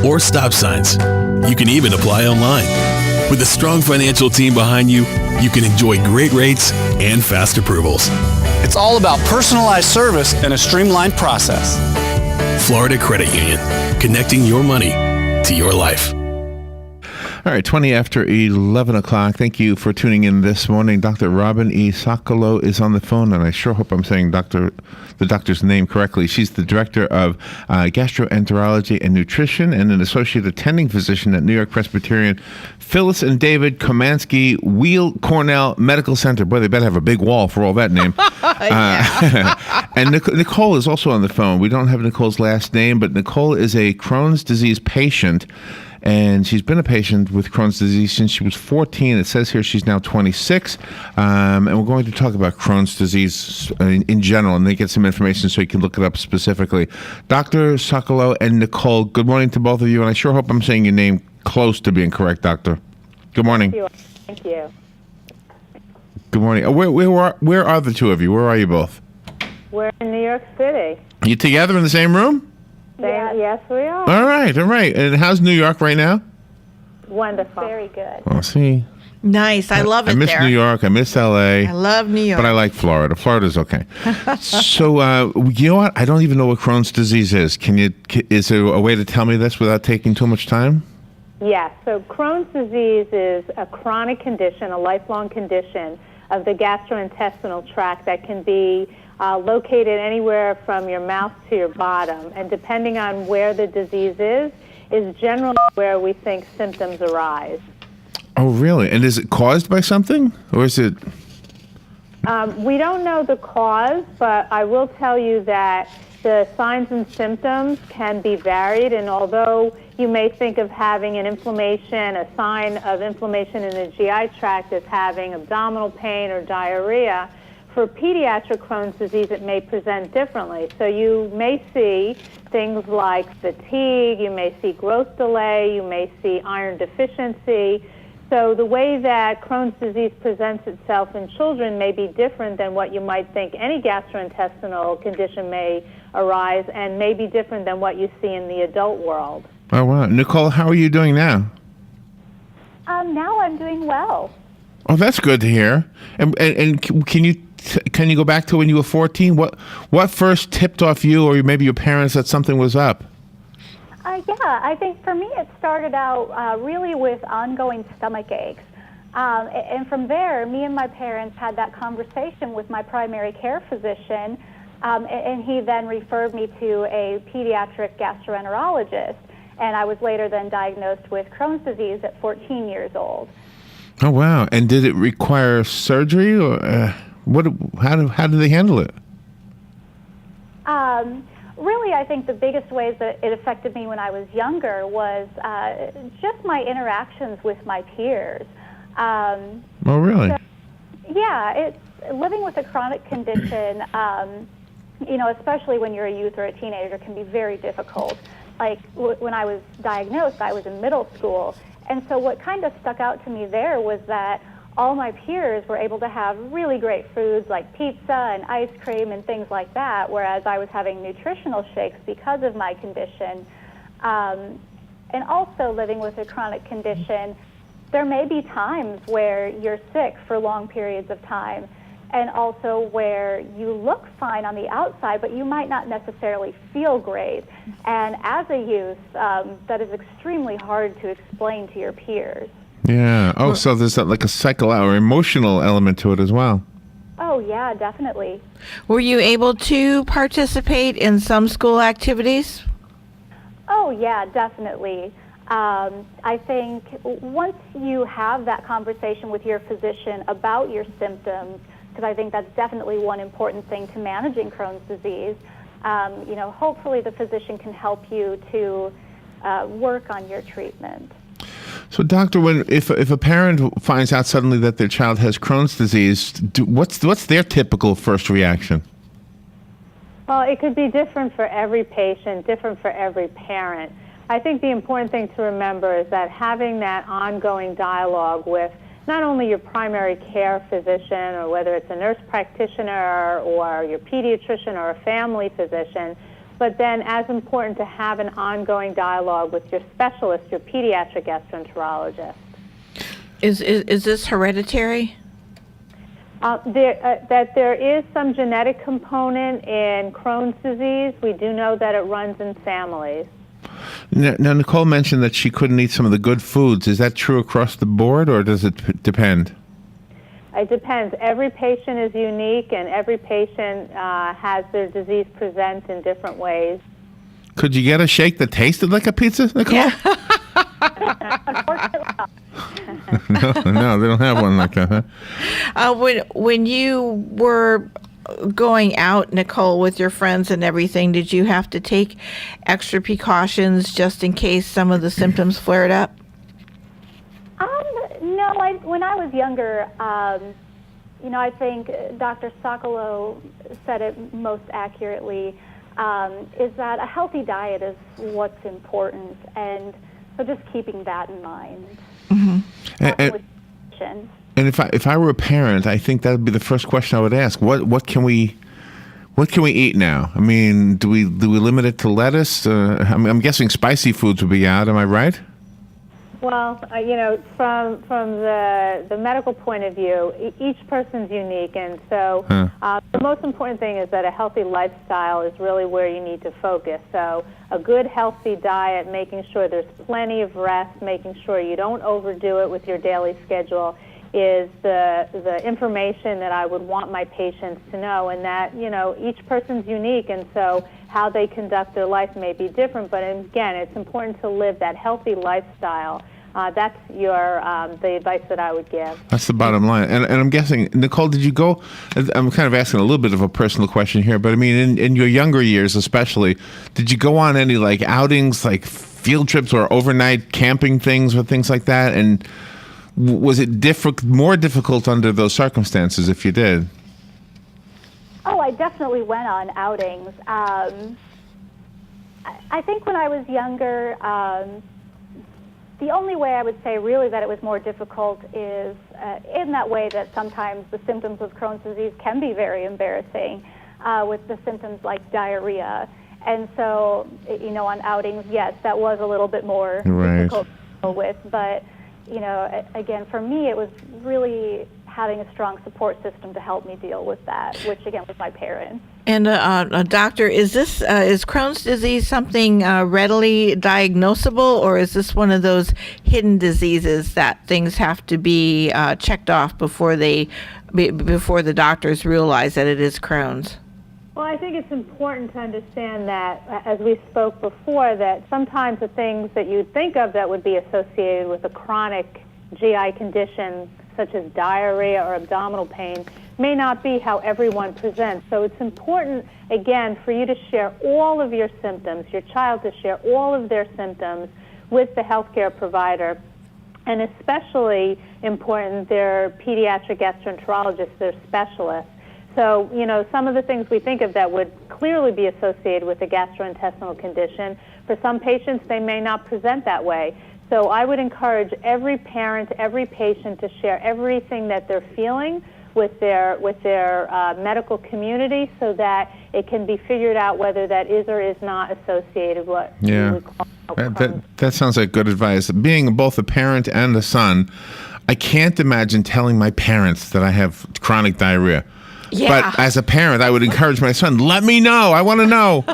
or stop signs. You can even apply online. With a strong financial team behind you, you can enjoy great rates and fast approvals. It's all about personalized service and a streamlined process. Florida Credit Union, connecting your money to your life. All right, 20 after 11 o'clock. Thank you for tuning in this morning. Dr. Robbyn E. Sockolow is on the phone, and I sure hope I'm saying the doctor's name correctly. She's the director of gastroenterology and nutrition and an associate attending physician at New York Presbyterian Phyllis and David Komansky Weill Cornell Medical Center. Boy, they better have a big wall for all that name. And Nicole is also on the phone. We don't have Nicole's last name, but Nicole is a Crohn's disease patient. And she's been a patient with Crohn's disease since she was 14. It says here she's now 26. And we're going to talk about Crohn's disease in general, and they get some information so you can look it up specifically. Dr. Sockolow and Nicole, good morning to both of you. And I sure hope I'm saying your name close to being correct, Doctor. Good morning. Thank you. Good morning. Where are the two of you? Where are you both? We're in New York City. Are you together in the same room? Yes, we are. All right. And how's New York right now? Wonderful. Very good. Well, see. Nice. I love it there. I miss New York. I miss L.A. I love New York. But I like Florida. Florida's okay. So, you know what? I don't even know what Crohn's disease is. Is there a way to tell me this without taking too much time? Yes. So Crohn's disease is a chronic condition, a lifelong condition of the gastrointestinal tract that can be located anywhere from your mouth to your bottom. And depending on where the disease is generally where we think symptoms arise. Oh, really? And is it caused by something? Or is it... We don't know the cause, but I will tell you that the signs and symptoms can be varied. And although you may think of having an inflammation, a sign of inflammation in the GI tract as having abdominal pain or diarrhea, for pediatric Crohn's disease, it may present differently. So you may see things like fatigue, you may see growth delay, you may see iron deficiency. So the way that Crohn's disease presents itself in children may be different than what you might think any gastrointestinal condition may arise, and may be different than what you see in the adult world. Oh, wow. Nicole, how are you doing now? Now I'm doing well. Oh, that's good to hear. And can you go back to when you were 14? What first tipped off you or maybe your parents that something was up? Yeah, I think for me it started out really with ongoing stomach aches. And from there, me and my parents had that conversation with my primary care physician, and he then referred me to a pediatric gastroenterologist. And I was later then diagnosed with Crohn's disease at 14 years old. Oh, wow. And did it require surgery or how do they handle it? Really, I think the biggest ways that it affected me when I was younger was just my interactions with my peers. Oh, really? So, yeah, it's living with a chronic condition, especially when you're a youth or a teenager, can be very difficult. Like when I was diagnosed, I was in middle school. And so what kind of stuck out to me there was that all my peers were able to have really great foods like pizza and ice cream and things like that, whereas I was having nutritional shakes because of my condition. And also living with a chronic condition, there may be times where you're sick for long periods of time, and also where you look fine on the outside, but you might not necessarily feel great. And as a youth, that is extremely hard to explain to your peers. Yeah. Oh, so there's like a psychological or emotional element to it as well. Oh, yeah, definitely. Were you able to participate in some school activities? Oh, yeah, definitely. I think once you have that conversation with your physician about your symptoms, because I think that's definitely one important thing to managing Crohn's disease, hopefully the physician can help you to work on your treatment. So, doctor, if a parent finds out suddenly that their child has Crohn's disease, what's their typical first reaction? Well, it could be different for every patient, different for every parent. I think the important thing to remember is that having that ongoing dialogue with not only your primary care physician, or whether it's a nurse practitioner or your pediatrician or a family physician, but then as important to have an ongoing dialogue with your specialist, your pediatric gastroenterologist. Is this hereditary? There is some genetic component in Crohn's disease. We do know that it runs in families. Now, Nicole mentioned that she couldn't eat some of the good foods. Is that true across the board, or does it depend? It depends. Every patient is unique, and every patient has their disease present in different ways. Could you get a shake that tasted like a pizza, Nicole? Yeah. No, they don't have one like that, huh? When you were going out, Nicole, with your friends and everything, did you have to take extra precautions just in case some of the symptoms flared up? No, when I was younger, I think Dr. Sockolow said it most accurately, is that a healthy diet is what's important, and so just keeping that in mind. Mm-hmm. And if I were a parent, I think that would be the first question I would ask. What can we eat now? I mean, do we limit it to lettuce? I'm guessing spicy foods would be out. Am I right? Well, from the medical point of view, each person's unique, and so the most important thing is that a healthy lifestyle is really where you need to focus. So a good, healthy diet, making sure there's plenty of rest, making sure you don't overdo it with your daily schedule, is the information that I would want my patients to know, and that, each person's unique, and so how they conduct their life may be different, but again, it's important to live that healthy lifestyle. That's the advice that I would give. That's the bottom line. And I'm guessing, Nicole, did you go, I'm kind of asking a little bit of a personal question here, but I mean, in your younger years especially, did you go on any like outings, like field trips or overnight camping things or things like that? And was it more difficult under those circumstances if you did? Oh, I definitely went on outings. I think when I was younger, the only way I would say really that it was more difficult is in that way that sometimes the symptoms of Crohn's disease can be very embarrassing with the symptoms like diarrhea. And so, on outings, yes, that was a little bit more difficult to deal with. But, again, for me, it was really having a strong support system to help me deal with that, which, again, was my parents. And doctor, is Crohn's disease something readily diagnosable, or is this one of those hidden diseases that things have to be checked off before the doctors realize that it is Crohn's? Well, I think it's important to understand that, as we spoke before, that sometimes the things that you'd think of that would be associated with a chronic GI condition, such as diarrhea or abdominal pain, may not be how everyone presents. So it's important, again, for you to share all of your symptoms, your child to share all of their symptoms with the healthcare provider, and especially important, their pediatric gastroenterologists, their specialists. So, some of the things we think of that would clearly be associated with a gastrointestinal condition, for some patients, they may not present that way. So I would encourage every parent, every patient to share everything that they're feeling with their medical community, so that it can be figured out whether that is or is not associated with what we would call Crohn's. That sounds like good advice. Being both a parent and a son, I can't imagine telling my parents that I have chronic diarrhea. Yeah. But as a parent, I would encourage my son, let me know. I want to know.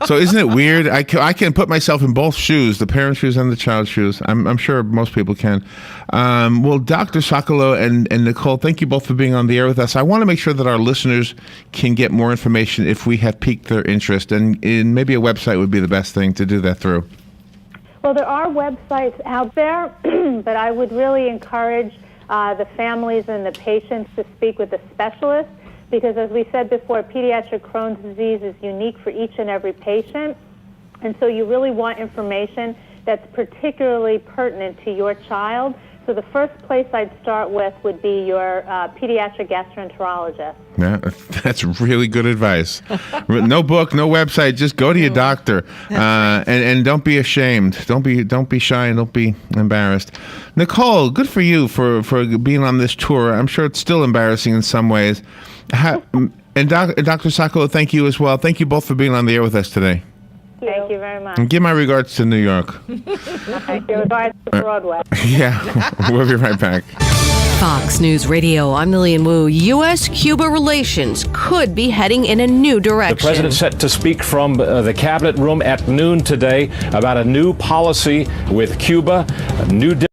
So isn't it weird? I can put myself in both shoes, the parent shoes and the child shoes. I'm sure most people can. Well, Dr. Sockolow and Nicole, thank you both for being on the air with us. I want to make sure that our listeners can get more information if we have piqued their interest, and maybe a website would be the best thing to do that through. Well, there are websites out there, but I would really encourage the families and the patients to speak with a specialist, because as we said before, pediatric Crohn's disease is unique for each and every patient. And so you really want information that's particularly pertinent to your child. So the first place I'd start with would be your pediatric gastroenterologist. Yeah, that's really good advice. No book, no website. Just go to your doctor, and don't be ashamed. Don't be shy, and don't be embarrassed. Nicole, good for you for being on this tour. I'm sure it's still embarrassing in some ways. And Dr. Sockolow, thank you as well. Thank you both for being on the air with us today. you. Thank you very much. And give my regards to New York. Thank you. Regards to Broadway. Yeah, we'll be right back. Fox News Radio, I'm Lillian Wu. U.S.-Cuba relations could be heading in a new direction. The president set to speak from the cabinet room at noon today about a new policy with Cuba, a new